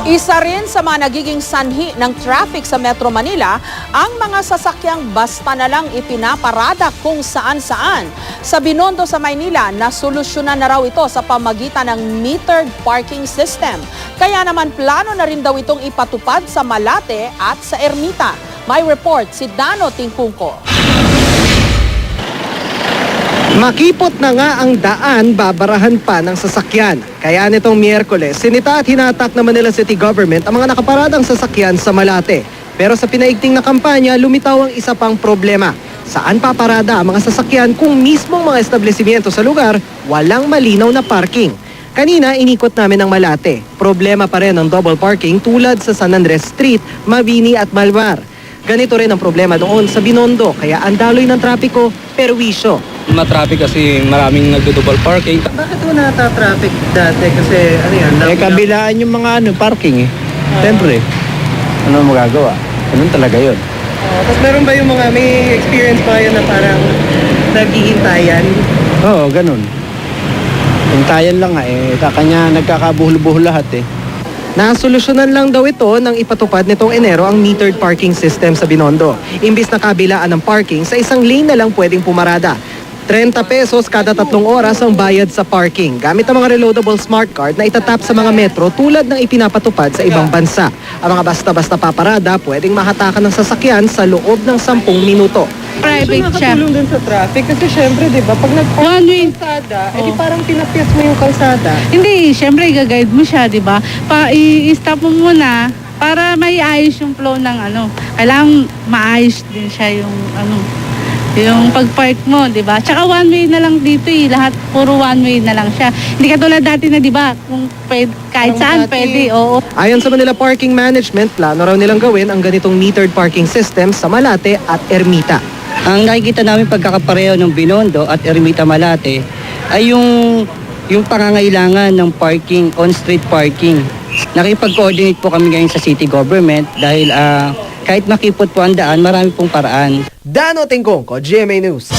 Isa rin sa mga nagiging sanhi ng traffic sa Metro Manila ang mga sasakyang basta na lang ipinaparada kung saan-saan. Sa Binondo sa Maynila, nasolusyonan na raw ito sa pamagitan ng metered parking system. Kaya naman plano na rin daw itong ipatupad sa Malate at sa Ermita. May report si Dano Tingkungko. Makipot na nga ang daan, babarahan pa ng sasakyan. Kaya nitong Miyerkules, sinita at hinatak ng Manila City Government ang mga nakaparadang sasakyan sa Malate. Pero sa pinaigting na kampanya, lumitaw ang isa pang problema. Saan paparada ang mga sasakyan kung mismong mga establishmento sa lugar walang malinaw na parking? Kanina, inikot namin ang Malate. Problema pa rin ang double parking tulad sa San Andres Street, Mabini at Malvar. Ganito rin ang problema doon sa Binondo, kaya ang daloy ng trapiko, perwisyo. Matraffic kasi maraming nagdo-double parking. Bakit mo nata-traffic dati? Kasi ano yan? Kabilaan yung mga parking eh. Siyempre, ano magagawa? Ganun talaga yun. Tapos meron ba yung mga may experience pa yun na parang naghihintayan? Oo, ganun. Hintayan lang nga eh. Kanya nagkakabuhol-buhol lahat eh. Nasolusyonan lang daw ito nang ipatupad nitong Enero ang metered parking system sa Binondo. Imbis na kabilaan ng parking, sa isang lane na lang pwedeng pumarada. 30 pesos kada 3 oras ang bayad sa parking. Gamit ang mga reloadable smart card na itatap sa mga metro tulad ng ipinapatupad sa ibang bansa. Ang mga basta-basta paparada pwedeng mahatakan ng sasakyan sa loob ng 10 minuto. Private siya. Nakatulong din sa traffic kasi syempre, di ba, pag One way. kalsada, edi parang pinapiyas mo yung kalsada. Hindi, syempre i-guide mo siya, di ba? I-stop mo muna para may ayos yung flow ng ano. Kailangan maayos din siya yung ano, yung pag-park mo, di ba? Tsaka one way na lang dito eh. Lahat puro one way na lang siya. Hindi katulad dati na, di ba? Kung pwede, kahit saan pwede, oo. Ayon sa Manila Parking Management, plano raw nilang gawin ang ganitong metered parking system sa Malate at Ermita. Ang nakikita namin pagkakapareho ng Binondo at Ermita Malate ay yung pangangailangan ng parking, on-street parking. Nakipag-coordinate po kami ngayon sa city government dahil kahit makipot po ang daan, marami pong paraan. Dano Tingkungko, GMA News.